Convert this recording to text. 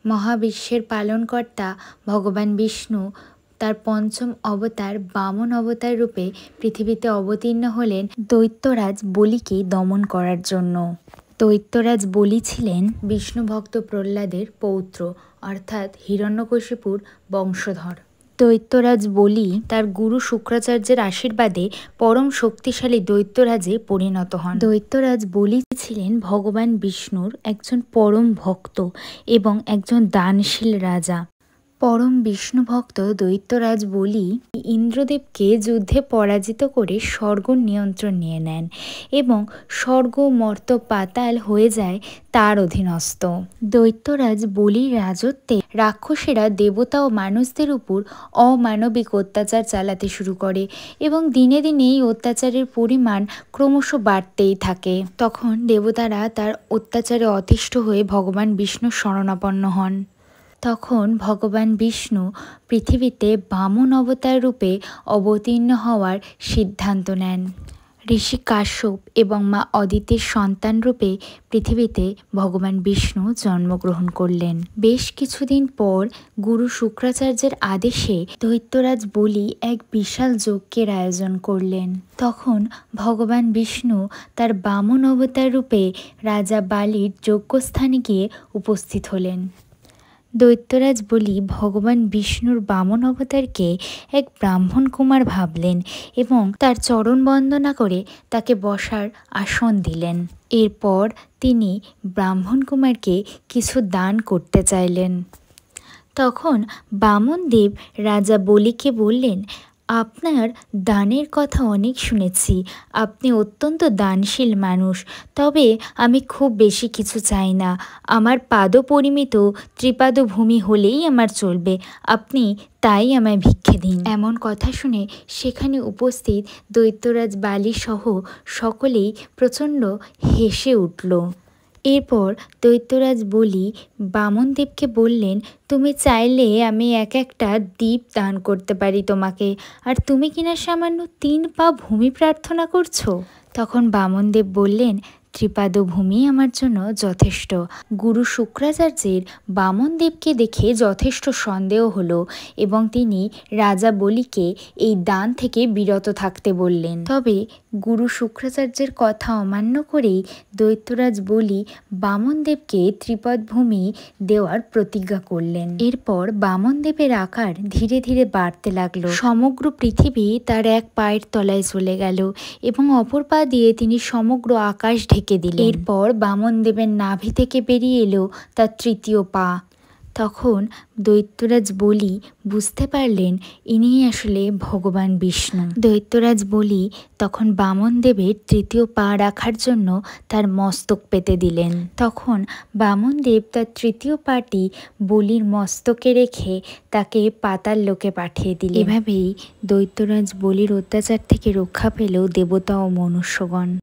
মহাবিশ্বের পালনকর্তা ভগবান বিষ্ণু তার পঞ্চম অবতার বামন অবতার রূপে পৃথিবীতে অবতীর্ণ হলেন দৈত্যরাজ বলিকে দমন করার জন্য। দৈত্যরাজ বলি ছিলেন বিষ্ণু ভক্ত প্রহ্লাদের পৌত্র, অর্থাৎ হিরণ্যকশিপুর বংশধর। দৈত্যরাজ বলি তার গুরু শুক্রাচার্যের আশীর্বাদে পরম শক্তিশালী দৈত্যরাজে পরিণত হন। দৈত্যরাজ বলি ছিলেন ভগবান বিষ্ণুর একজন পরম ভক্ত এবং একজন দানশীল রাজা। পরম বিষ্ণু ভক্ত দৈত্যরাজ বলি ইন্দ্রদেবকে যুদ্ধে পরাজিত করে স্বর্গ নিয়ন্ত্রণ নিয়ে নেন এবং স্বর্গ মর্ত পাতাল হয়ে যায় তার অধীনস্থ। দৈত্যরাজ বলির রাজত্বে রাক্ষসেরা দেবতা ও মানুষদের উপর অমানবিক অত্যাচার চালাতে শুরু করে এবং দিনে দিনে এই অত্যাচারের পরিমাণ ক্রমশ বাড়তেই থাকে। তখন দেবতারা তার অত্যাচারে অতিষ্ঠ হয়ে ভগবান বিষ্ণুর শরণাপন্ন হন। তখন ভগবান বিষ্ণু পৃথিবীতে বামন অবতার রূপে অবতীর্ণ হওয়ার সিদ্ধান্ত নেন। ঋষি কাশ্যপ এবং মা অদিতির সন্তান রূপে পৃথিবীতে ভগবান বিষ্ণু জন্মগ্রহণ করলেন। বেশ কিছুদিন পর গুরু শুক্রাচার্যের আদেশে দৈত্যরাজ বলি এক বিশাল যজ্ঞের আয়োজন করলেন। তখন ভগবান বিষ্ণু তার বামন অবতার রূপে রাজা বালির যজ্ঞস্থানে গিয়ে উপস্থিত হলেন। দৈত্যরাজ বলি ভগবান বিষ্ণুর বামন অবতারকে এক ব্রাহ্মণ কুমার ভাবলেন এবং তার চরণ বন্দনা করে তাকে বসার আসন দিলেন। এরপর তিনি ব্রাহ্মণ কুমারকে কিছু দান করতে চাইলেন। তখন বামন দেব রাজা বলিকে বললেন, আপনার দানের কথা অনেক শুনেছি, আপনি অত্যন্ত দানশীল মানুষ, তবে আমি খুব বেশি কিছু চাই না, আমার পাদপরিমিত ত্রিপাদ ভূমি হলেই আমার চলবে, আপনি তাই আমায় ভিক্ষে দিন। এমন কথা শুনে সেখানে উপস্থিত দৈত্যরাজ বালি সহ সকলেই প্রচণ্ড হেসে উঠল। এরপর দৈত্যরাজ বলি বামনদেবকে বললেন, তুমি চাইলে আমি একটা দ্বীপ দান করতে পারি তোমাকে, আর তুমি কিনা সামান্য 3 পা ভূমি প্রার্থনা করছো। তখন বামনদেব বললেন, ত্রিপাদ ভূমি আমার জন্য যথেষ্ট। গুরু শুক্রাচার্যের বামনদেবকে দেখে যথেষ্ট সন্দেহ হলো এবং তিনি রাজা বলিকে এই দান থেকে বিরত থাকতে বললেন। তবে গুরু শুক্রাচার্যের কথা অমান্য করেই দৈত্যরাজ বলি বামনদেবকে ত্রিপদ ভূমি দেওয়ার প্রতিজ্ঞা করলেন। এরপর বামনদেবের আকার ধীরে ধীরে বাড়তে লাগলো। সমগ্র পৃথিবী তার এক পায়ের তলায় চলে গেল এবং অপর পা দিয়ে তিনি সমগ্র আকাশ ঢেকে দিলেন। এরপর বামনদেবের নাভি থেকে বেরিয়ে এলো তার 3য় পা। তখন দৈত্যরাজ বলি বুঝতে পারলেন ইনি আসলে ভগবান বিষ্ণু। দৈত্যরাজ বলি তখন বামনদেবের 3য় পা রাখার জন্য তার মস্তক পেতে দিলেন। তখন বামনদেব তার 3য় পাটি বলির মস্তকে রেখে তাকে পাতাল লোকে পাঠিয়ে দিলেন। এভাবেই দৈত্যরাজ বলির অত্যাচার থেকে রক্ষা পেল দেবতা ও মনুষ্যগণ।